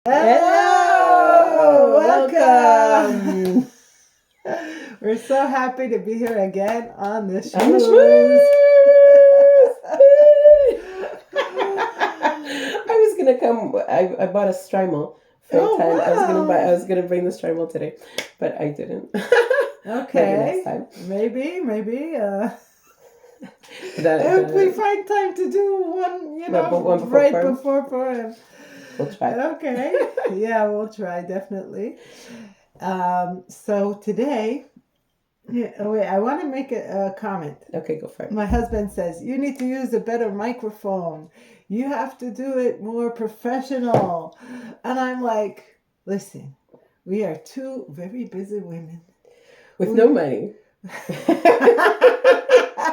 Hello! Welcome! We're so happy to be here again on the Shmooze. I was gonna come. I bought a Strymel for 10. Wow. I was gonna bring the Strymel today, but I didn't. Okay. Maybe next time. Maybe. If we find time to do one, before Purim. We'll try. Okay. Yeah, we'll try, definitely. So today, I want to make a comment. Okay, go for it. My husband says, you need to use a better microphone. You have to do it more professional. And I'm like, listen, we are two very busy women. With no money.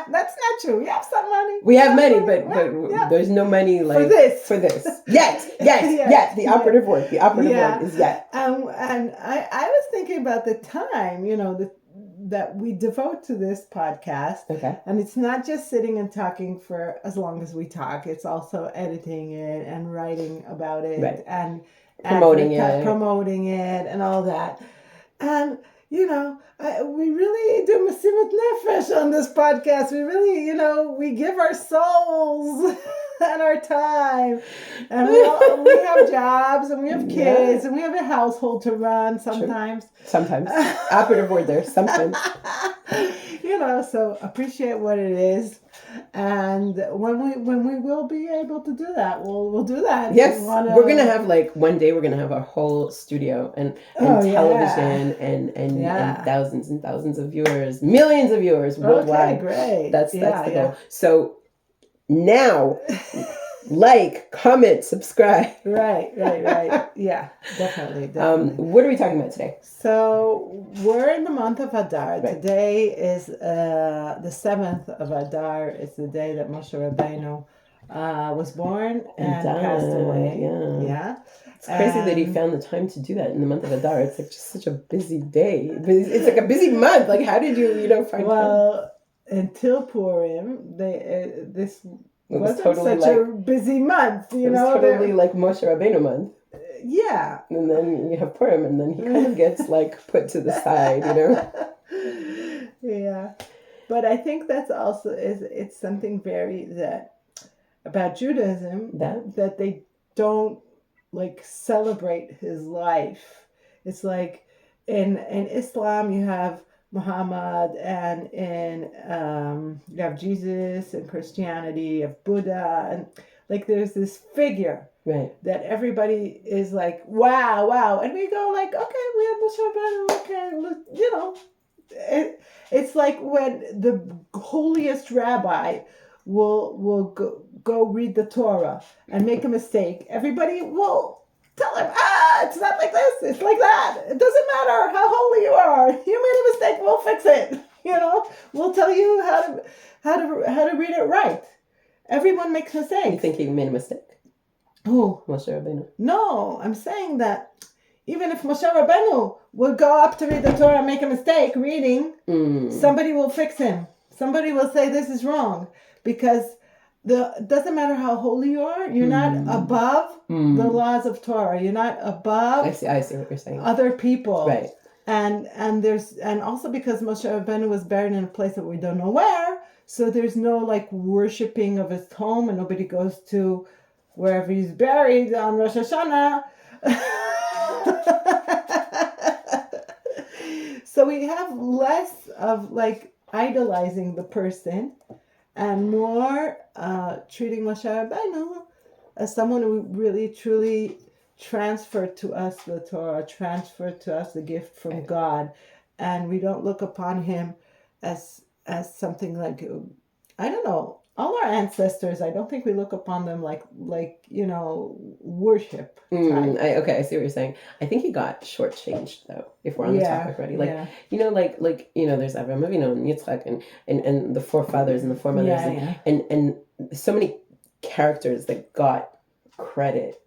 That's not true. We have some money. We have money, but there's no money like for this. Yet. The operative word. The operative word is yet. And I was thinking about the time, that we devote to this podcast. Okay. And it's not just sitting and talking for as long as we talk. It's also editing it and writing about it, right. and promoting it and all that. And we really do Mesirat Nefesh on this podcast. We really, we give our souls and our time. And we have jobs and we have kids and we have a household to run sometimes. True. Sometimes. Operative word there, sometimes. So appreciate what it is. And when we will be able to do that, we'll do that. Yes, we're gonna have one day we're gonna have a whole studio and television and thousands and thousands of viewers, millions of viewers worldwide. Okay, great. That's the goal. So now, comment, subscribe. Right. Yeah, definitely. What are we talking about today? So we're in the month of Adar. Right. Today is the 7th of Adar. It's the day that Moshe Rabbenu was born and passed away. Yeah. It's crazy that he found the time to do that in the month of Adar. It's just such a busy day. It's like a busy month. How did you find time? Well, until Purim, this wasn't totally such a busy month. It was totally like Moshe Rabbenu month. Yeah. And then you have Purim, and then he kind of gets put to the side, Yeah. But I think that's also it's something very about Judaism that they don't celebrate his life. It's like in Islam you have Muhammad, and in you have Jesus, and Christianity you have Buddha, and there's this figure that everybody is like, wow, and we go okay, we have Moshe Rabbenu, okay, it's like when the holiest rabbi will go read the Torah and make a mistake, everybody will tell him, it's not like this, it's like that. It doesn't matter how holy you are. You made a mistake, we'll fix it. We'll tell you how to read it right. Everyone makes mistakes. You think he made a mistake? Who? Moshe Rabbenu. No, I'm saying that even if Moshe Rabbenu would go up to read the Torah and make a mistake reading, somebody will fix him. Somebody will say this is wrong, because it doesn't matter how holy you are. You're not above the laws of Torah. You're not above. I see what you're saying. Other people, right? And also because Moshe Rabbenu was buried in a place that we don't know where, so there's no worshiping of his home, and nobody goes to wherever he's buried on Rosh Hashanah. So we have less of idolizing the person, and more treating Moshe Rabbenu as someone who really, truly transferred to us the Torah, transferred to us the gift from God. And we don't look upon him as something I don't know, all our ancestors, I don't think we look upon them like worship. I see what you're saying. I think he got shortchanged though, if we're on the topic already. There's Avraham Avinu and Yitzchak and the forefathers and the foremothers and so many characters that got credit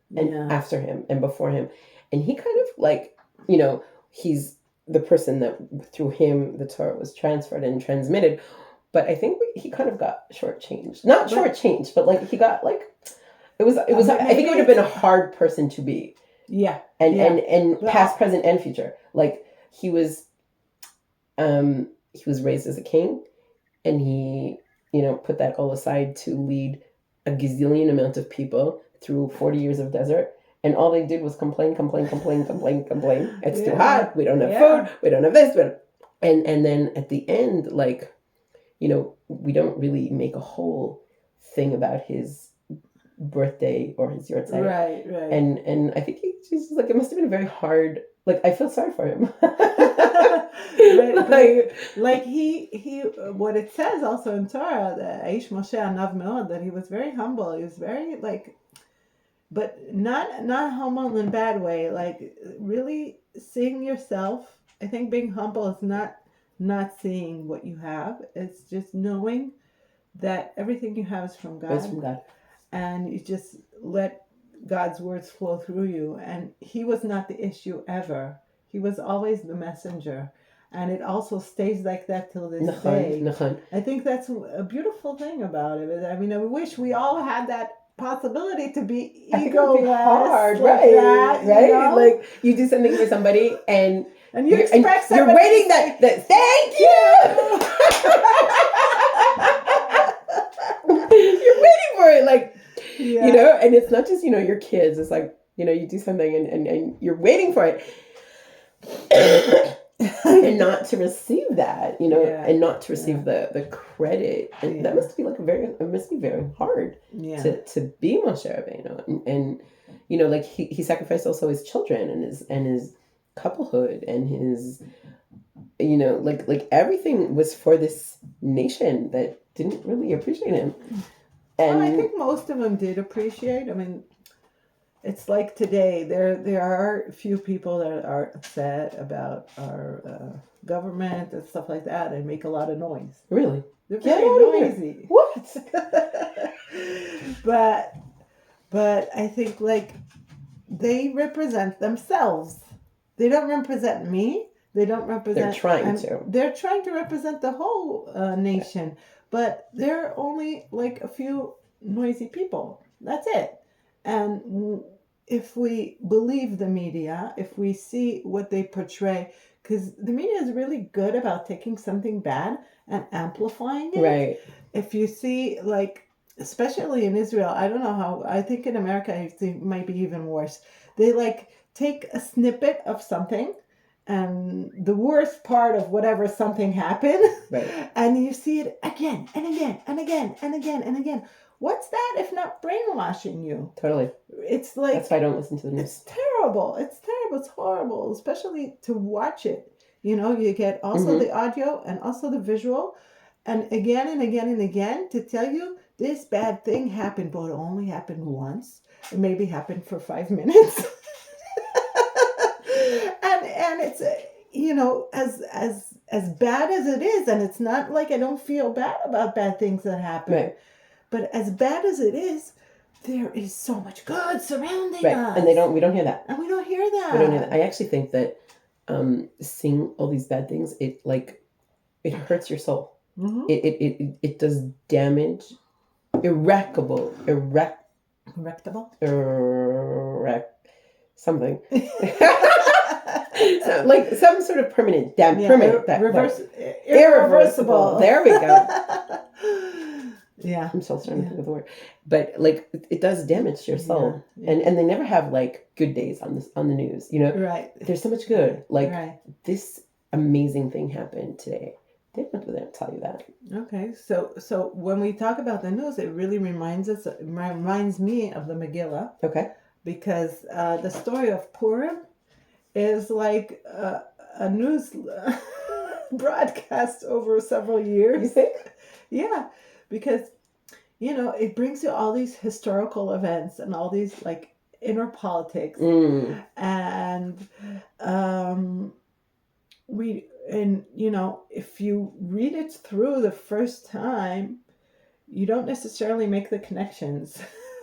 after him and before him. And he kind of he's the person that through him the Torah was transferred and transmitted. But I think he kind of got shortchanged. Not shortchanged, but he got it was. I think it would have been a hard person to be Yeah. And past, present, and future. Like he was raised as a king, and he, put that all aside to lead a gazillion amount of people through 40 years of desert. And all they did was complain. It's too hot. We don't have food. We don't have this. And then at the end, like, we don't really make a whole thing about his birthday or his yahrzeit. Right. And I think he's like, it must have been very hard. Like, I feel sorry for him. like he what it says also in Torah, that Aish Moshe Anav Meod, that he was very humble. He was very but not humble in a bad way. Like really seeing yourself. I think being humble is not seeing what you have. It's just knowing that everything you have is from God. It's from God. And you just let God's words flow through you. And he was not the issue ever. He was always the messenger. And it also stays like that till this day. I think that's a beautiful thing about it. I mean, I wish we all had that possibility to be egoless. Hard, like right? That, right? Like you do something for somebody and you expect you're waiting that thank you. You're waiting for it, like and it's not just your kids. It's like you do something and you're waiting for it. And not to receive that, and not to receive the credit, and that must be very hard to be Moshe Rabbenu, and like he sacrificed also his children and his couplehood and his like everything was for this nation that didn't really appreciate him. And I think most of them did appreciate. I mean, it's like today, there are a few people that are upset about our government and stuff like that and make a lot of noise. Really? They're very noisy. What? But I think like they represent themselves. They don't represent me. They don't represent... They're trying to represent the whole nation. But they're only like a few noisy people. That's it. And if we believe the media, if we see what they portray, because the media is really good about taking something bad and amplifying it. Right. If you see, like, especially in Israel, I don't know how, I think in America it might be even worse. They like take a snippet of something and the worst part of whatever something happened, right, and you see it again and again and again and again and again. What's that if not brainwashing you? Totally. It's like... That's why I don't listen to the news. It's terrible. It's horrible, especially to watch it. You get also the audio and also the visual, and again and again and again to tell you this bad thing happened, but it only happened once. It maybe happened for 5 minutes. and it's as bad as it is, and it's not like I don't feel bad about bad things that happen. Right. But as bad as it is, there is so much good surrounding us. And we don't hear that. And we don't hear that. We don't hear that. I actually think that seeing all these bad things, it hurts your soul. Mm-hmm. It does damage. Irreparable. Something. So, like some sort of permanent damage. Irreversible. There we go. Yeah, I'm still starting to think of the word, but like it does damage your soul, and they never have like good days on the news. Right? There's so much good. Like this amazing thing happened today. They don't tell you that. Okay, so when we talk about the news, it really reminds me of the Megillah. Okay, because the story of Purim is like a news broadcast over several years. You think? Yeah. Because, it brings you all these historical events and all these like inner politics. And if you read it through the first time, you don't necessarily make the connections.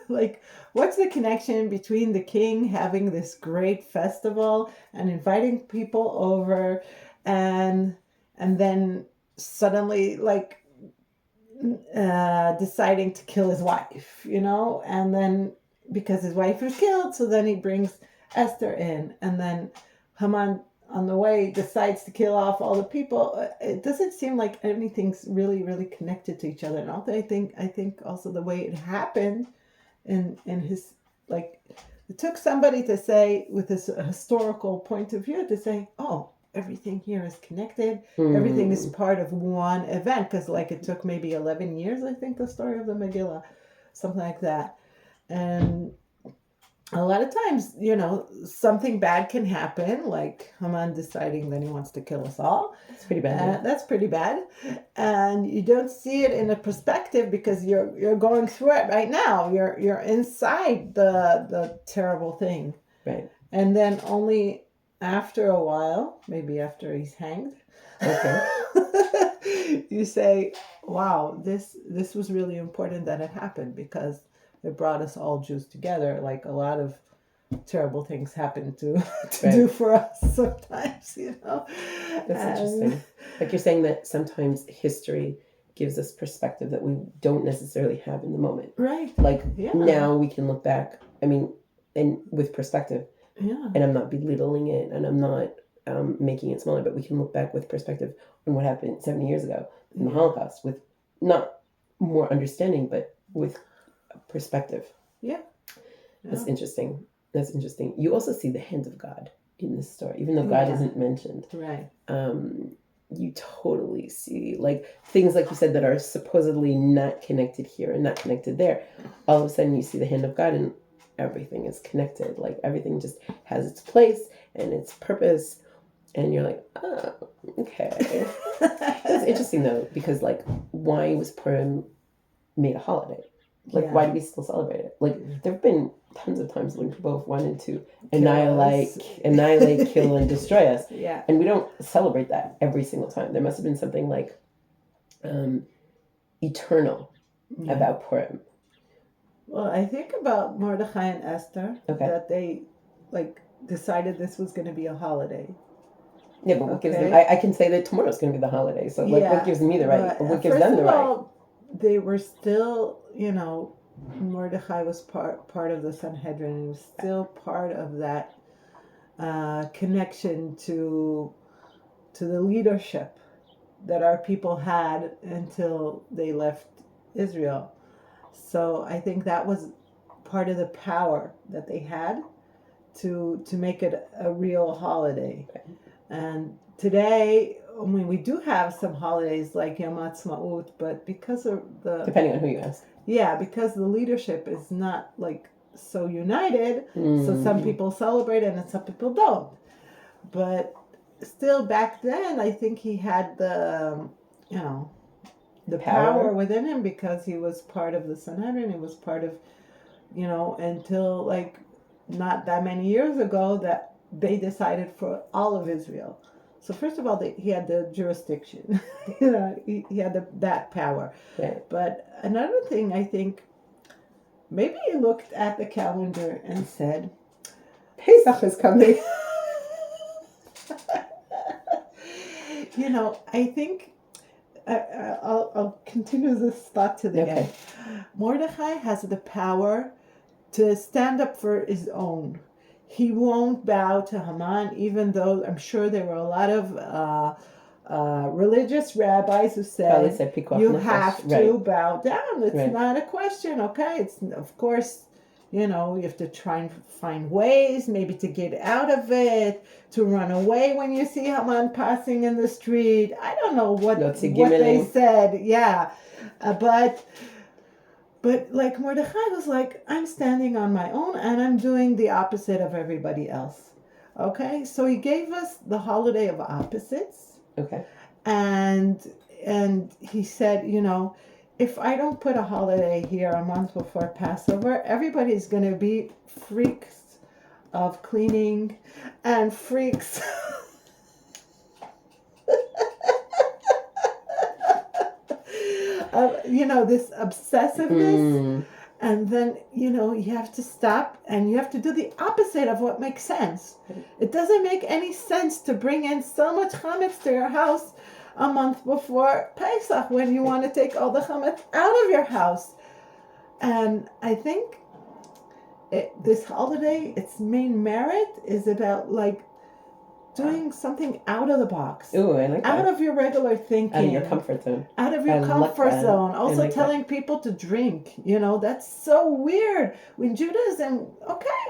Like, what's the connection between the king having this great festival and inviting people over and then suddenly like deciding to kill his wife, and then because his wife was killed, so then he brings Esther in, and then Haman on the way decides to kill off all the people. It doesn't seem like anything's really connected to each other. And also, I think also the way it happened in his, like, it took somebody to say, with this historical point of view, to say, oh, everything here is connected. Everything is part of one event, because like it took maybe 11 years, I think, the story of the Megillah, something like that. And a lot of times, something bad can happen, like Haman deciding that he wants to kill us all. That's pretty bad. That's pretty bad. And you don't see it in a perspective because you're going through it right now. You're inside the terrible thing. Right. And then only after a while, maybe after he's hanged, you say, wow, this was really important that it happened, because it brought us all Jews together. Like a lot of terrible things happen to do for us sometimes, That's interesting. Like you're saying that sometimes history gives us perspective that we don't necessarily have in the moment. Right. Like now we can look back, and with perspective. Yeah. And I'm not belittling it, and I'm not making it smaller, but we can look back with perspective on what happened 70 years ago in the Holocaust, with not more understanding, but with perspective. Yeah. That's interesting. You also see the hand of God in this story, even though God isn't mentioned. Right. You totally see, like, things like you said that are supposedly not connected here and not connected there. All of a sudden you see the hand of God, and everything is connected. Like everything just has its place and its purpose, and you're like, oh, okay. It's interesting though, because like, why was Purim made a holiday? Like, why do we still celebrate it? Like, there have been tons of times when people have wanted to annihilate, kill, and destroy us. Yeah. And we don't celebrate that every single time. There must have been something like eternal about Purim. Well, I think about Mordechai and Esther, that they like decided this was going to be a holiday. Yeah, but what gives them? I can say that tomorrow's going to be the holiday. So like, what gives me the right? What gives them the right? They were still, Mordechai was part of the Sanhedrin. He was still part of that connection to the leadership that our people had until they left Israel. So I think that was part of the power that they had to make it a real holiday. Okay. And today, I mean, we do have some holidays like Yom Ha'atzmaut, but because of depending on who you ask. Yeah, because the leadership is not like so united, so some people celebrate it and some people don't. But still, back then, I think he had the power within him, because he was part of the Sanhedrin. He was part of, until like not that many years ago that they decided for all of Israel. So first of all, he had the jurisdiction, he had that power. Right. But another thing, I think, maybe he looked at the calendar and said, Pesach is coming. I think I'll continue this thought to the end. Mordechai has the power to stand up for his own. He won't bow to Haman, even though I'm sure there were a lot of religious rabbis who said you have to bow down. It's not a question, okay? It's, of course, you have to try and find ways maybe to get out of it, to run away when you see Haman passing in the street. I don't know what they said. Yeah. But like Mordechai was like, I'm standing on my own and I'm doing the opposite of everybody else. Okay? So he gave us the holiday of opposites. Okay. And he said, if I don't put a holiday here a month before Passover, everybody's going to be freaks of cleaning and freaks this obsessiveness. And then, you have to stop and you have to do the opposite of what makes sense. It doesn't make any sense to bring in so much chametz to your house a month before Pesach when you want to take all the chametz out of your house. And I think this holiday, its main merit is about like doing something out of the box. Ooh, I like that. Out of your regular thinking. Out of your comfort zone. Out of your comfort zone. Also like telling people to drink. That's so weird. When Judaism,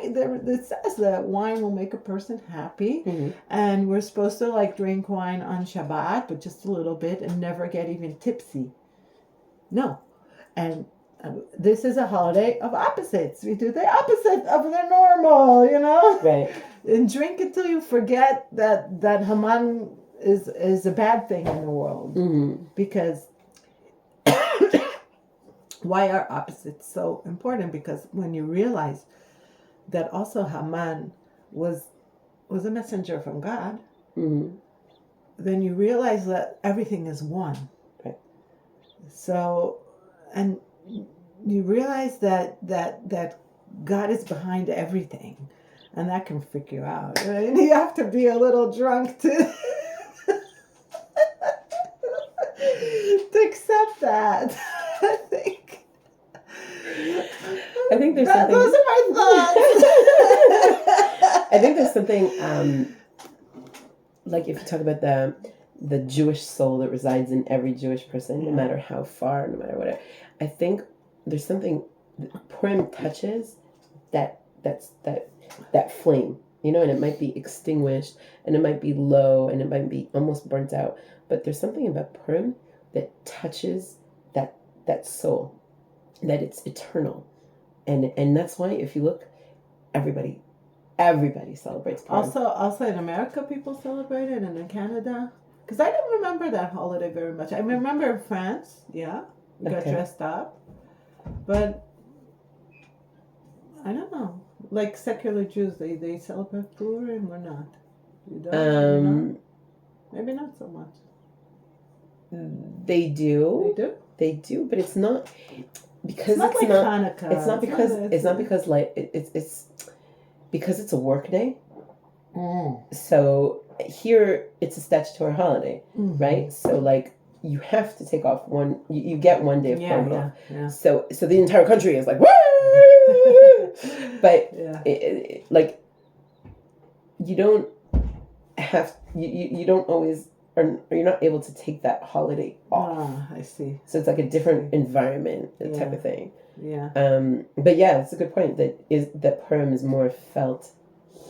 it says that wine will make a person happy. Mm-hmm. And we're supposed to like drink wine on Shabbat, but just a little bit and never get even tipsy. No. And this is a holiday of opposites. We do the opposite of the normal, Right. And drink until you forget that Haman is a bad thing in the world. Mm-hmm. Because why are opposites so important? Because when you realize that also Haman was a messenger from God, mm-hmm. then you realize that everything is one. Right. So, and you realize that God is behind everything, and that can freak you out. Right? You have to be a little drunk to accept that. I think there's something. Those are my thoughts. I think there's something like if you talk about the Jewish soul that resides in every Jewish person, no matter how far, no matter whatever. I think there's something Purim touches that flame, and it might be extinguished, and it might be low, and it might be almost burnt out. But there's something about Purim that touches that soul, that it's eternal, and that's why if you look, everybody celebrates Purim. Also in America, people celebrate it, and in Canada. Because I don't remember that holiday very much. I remember in France, we got dressed up. But I don't know. Like secular Jews, they celebrate Purim or not? You don't? Maybe not so much. They do. They do, but it's not because it's not Hanukkah. It's not because like it's because it's a work day. So here it's a statutory holiday, right? So like you have to take off one. You get one day of Purim off. Yeah. So the entire country is like woo, but like you don't have you don't always. Or you're not able to take that holiday off. I see. So it's like a different environment, type of thing. Yeah. But yeah, it's a good point. That Purim is more felt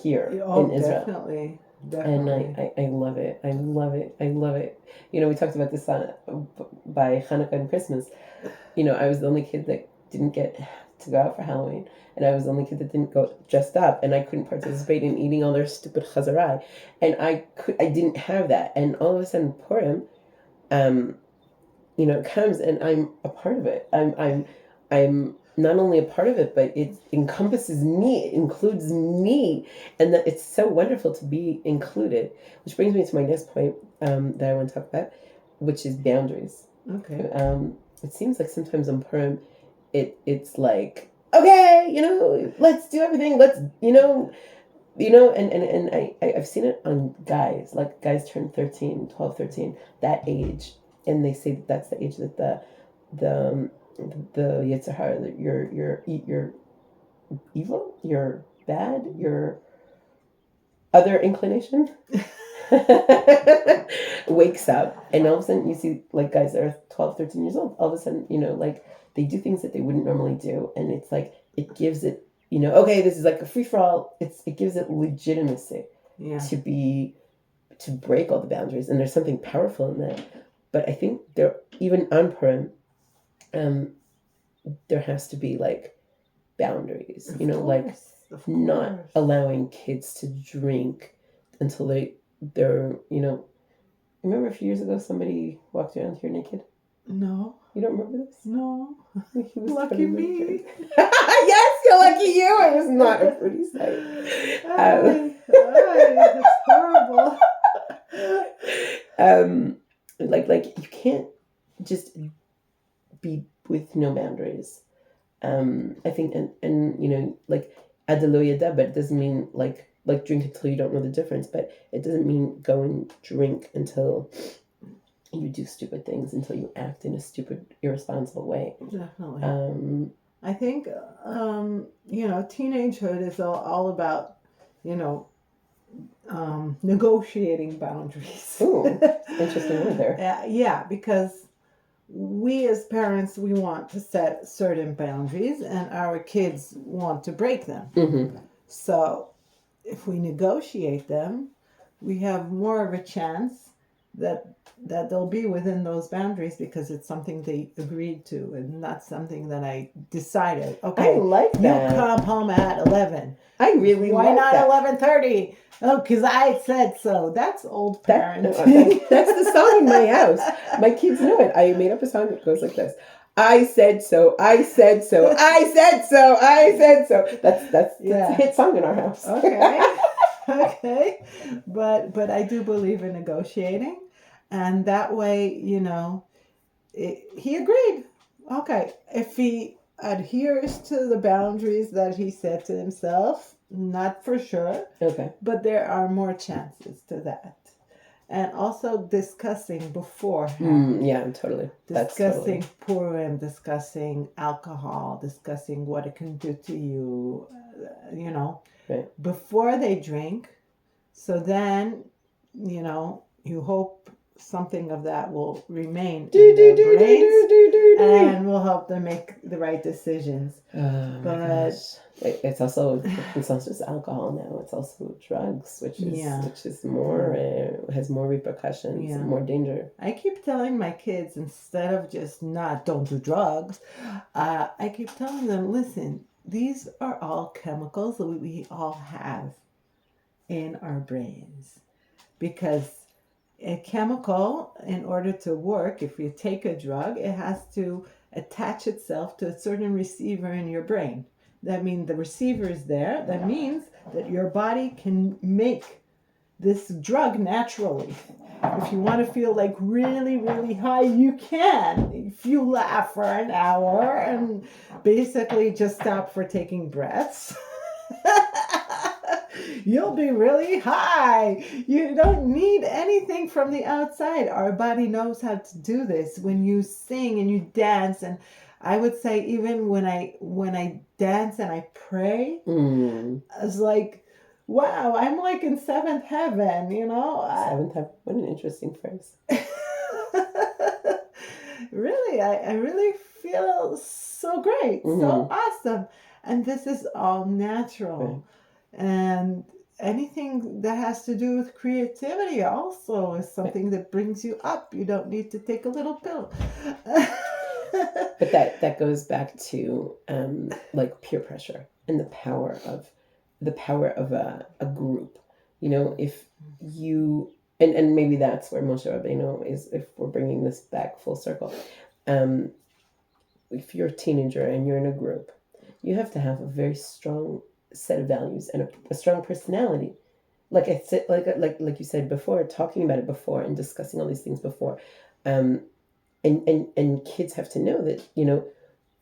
here in Israel. Definitely. And I love it. I love it. I love it. We talked about this by Hanukkah and Christmas. I was the only kid that didn't get to go out for Halloween. And I was the only kid that didn't go dressed up, and I couldn't participate in eating all their stupid chazarai, and I didn't have that. And all of a sudden, Purim, comes, and I'm a part of it. I'm not only a part of it, but it encompasses me. It includes me, and that it's so wonderful to be included. Which brings me to my next point that I want to talk about, which is boundaries. Okay. It seems like sometimes on Purim, it's like, okay, let's do everything. Let's, and I've seen it on guys, like guys turn 13, 12, 13, that age. And they say that's the age that the Yetzer Hara, that you're evil, you're bad, your other inclination wakes up. And all of a sudden you see like guys that are 12, 13 years old, all of a sudden, like, they do things that they wouldn't normally do, and it's like it gives it, okay, this is like a free for all. It gives it legitimacy to break all the boundaries, and there's something powerful in that. But I think even on Purim, there has to be like boundaries, like not allowing kids to drink until they're. Remember a few years ago somebody walked around here naked? No. You don't remember this? No. He was lucky me. Yes, you're lucky you. It was not a pretty sight. That's horrible. Like you can't just be with no boundaries. I think, and like adelo yada, but it doesn't mean like drink until you don't know the difference. But it doesn't mean go and drink until you do stupid things, until you act in a stupid, irresponsible way. Definitely. I think, teenagehood is all about, you know, negotiating boundaries. Ooh, interesting word there. Yeah, because we as parents, we want to set certain boundaries and our kids want to break them. Mm-hmm. So if we negotiate them, we have more of a chance that they'll be within those boundaries because it's something they agreed to and not something that I decided. Okay, I like that. You come home at 11. I really Why like not that. 11:30? Oh, because I said so. That's old parenting. That's the song in my house. My kids know it. I made up a song that goes like this. I said so. I said so. I said so. I said so. That's a hit song in our house. Okay. Okay. But I do believe in negotiating, and that way, he agreed. Okay, if he adheres to the boundaries that he set to himself, not for sure. Okay. But there are more chances to that. And also discussing beforehand. Yeah, totally. Discussing Purim, discussing alcohol, discussing what it can do to you, right. before they drink. So then, you hope something of that will remain in their brains and will help them make the right decisions. But it's also just alcohol now. It's also drugs, which is more has more repercussions and more danger. I keep telling my kids, instead of just don't do drugs, I keep telling them, listen, these are all chemicals that we all have in our brains, because a chemical, in order to work, if you take a drug, it has to attach itself to a certain receiver in your brain. That means the receiver is there. That means that your body can make this drug naturally. If you want to feel like really, really high, you can. If you laugh for an hour and basically just stop for taking breaths, you'll be really high. You don't need anything from the outside. Our body knows how to do this. When you sing and you dance, and I would say even when I dance and I pray, it's like, wow, I'm like in seventh heaven, Seventh heaven. What an interesting phrase. Really, I really feel so great, so awesome. And this is all natural. Right. And anything that has to do with creativity also is something that brings you up. You don't need to take a little pill. But that goes back to like peer pressure and the power of a group. If you and maybe that's where Moshe Rabbenu is, if we're bringing this back full circle. If you're a teenager and you're in a group, you have to have a very strong set of values and a strong personality. Like I said, like you said before, talking about it before and discussing all these things before. And kids have to know that,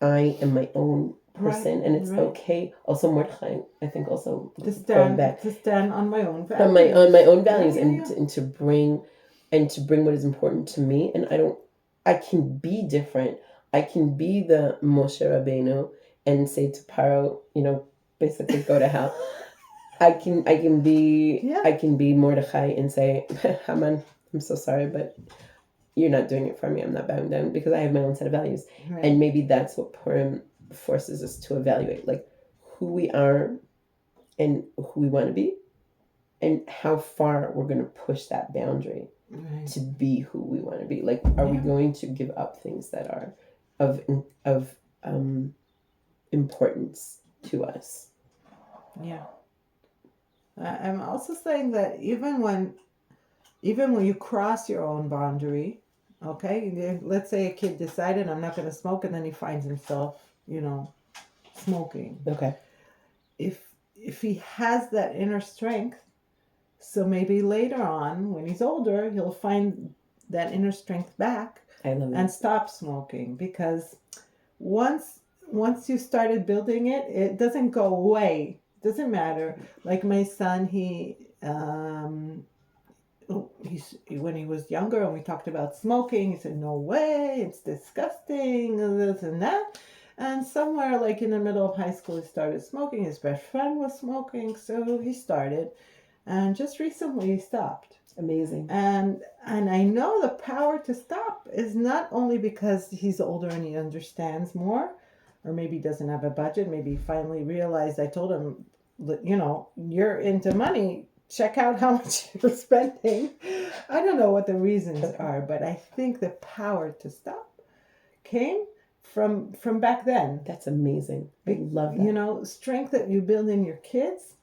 I am my own person, and it's okay. Also, Mordechai, I think, also to stand on my own values. On my own values, and to bring what is important to me. And I can be different. I can be the Moshe Rabbenu and say to Paro, basically go to hell. I can be Mordechai and say, Haman, I'm so sorry, but you're not doing it for me. I'm not bowing down, because I have my own set of values. Right. And maybe that's what Purim forces us to evaluate, like who we are and who we want to be, and how far we're going to push that boundary to be who we want to be. Like, are we going to give up things that are of importance to us? Yeah. I'm also saying that even when you cross your own boundary, okay, let's say a kid decided, I'm not going to smoke, and then he finds himself, smoking. Okay. If he has that inner strength, so maybe later on, when he's older, he'll find that inner strength back and stop smoking, because once you started building it, it doesn't go away. It doesn't matter. Like my son, when he was younger and we talked about smoking, he said, no way, it's disgusting, this and that. And somewhere like in the middle of high school, he started smoking. His best friend was smoking, so he started. And just recently he stopped. Amazing. And I know the power to stop is not only because he's older and he understands more, or maybe he doesn't have a budget. Maybe he finally realized, I told him, you know, you're into money. Check out how much you're spending. I don't know what the reasons are, but I think the power to stop came from back then. That's amazing. I love that. You know, strength that you build in your kids,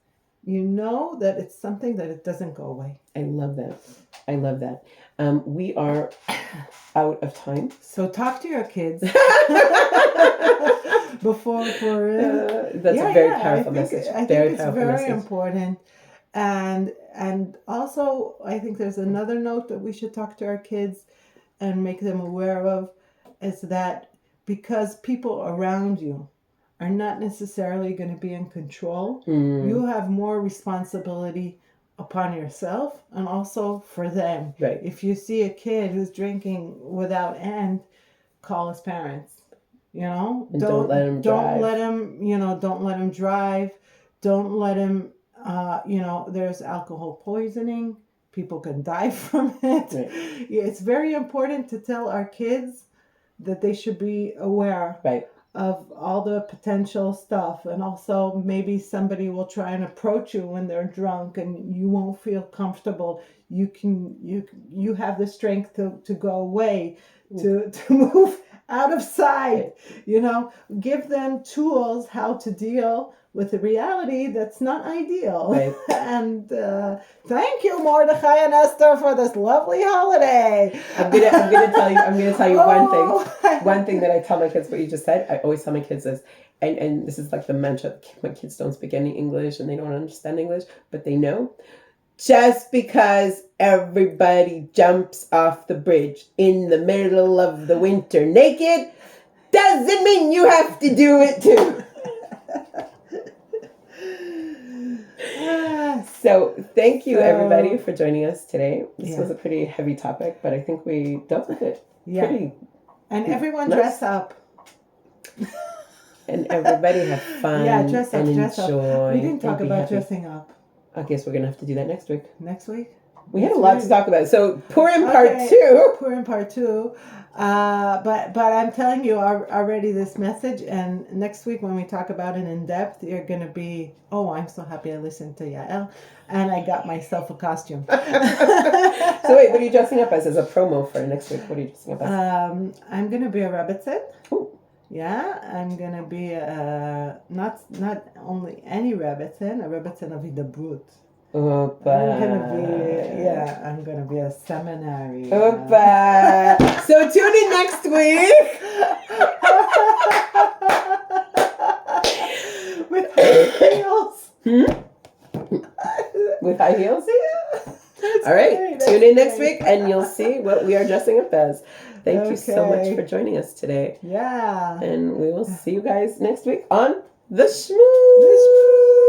you know that it's something that it doesn't go away. I love that. I love that. We are out of time. So talk to your kids before Purim. That's a very powerful message. I think it's very important. And also, I think there's another note that we should talk to our kids and make them aware of, is that because people around you are not necessarily going to be in control, you have more responsibility upon yourself and also for them. Right. If you see a kid who's drinking without end, call his parents. You know, don't let him drive. Don't let him drive. Don't let him. There's alcohol poisoning. People can die from it. Right. It's very important to tell our kids that they should be aware. Right. Of all the potential stuff, and also maybe somebody will try and approach you when they're drunk and you won't feel comfortable. You have the strength to go away, to move out of sight. You know, give them tools how to deal with a reality that's not ideal. Right. And thank you, Mordechai and Esther, for this lovely holiday. I'm gonna tell you one thing that I tell my kids. What you just said, I always tell my kids this, and this is like the mantra. My kids don't speak any English and they don't understand English, but they know. Just because everybody jumps off the bridge in the middle of the winter naked doesn't mean you have to do it too. So thank you everybody for joining us today. This was a pretty heavy topic, but I think we dealt with it pretty. And everyone dress up. And everybody have fun. Yeah, dress up. We didn't talk about dressing up. I guess we're gonna have to do that next week. We had a lot to talk about. So Purim part 2. Purim part 2. But I'm telling you already this message, and next week when we talk about it in depth, you're going to be, I'm so happy I listened to Yael, and I got myself a costume. So wait, what are you dressing up as a promo for next week? What are you dressing up as? I'm going to be a rebbitzin. Ooh. Yeah, I'm going to be not only any rebbitzin, a rebbitzin of Hidabrut. Opa. I'm gonna be a seminary. Opa. So tune in next week. With high heels. With high heels? Yeah. All right. Tune in next week and you'll see what we are dressing up as. Thank you so much for joining us today. Yeah. And we will see you guys next week on The Shmooze.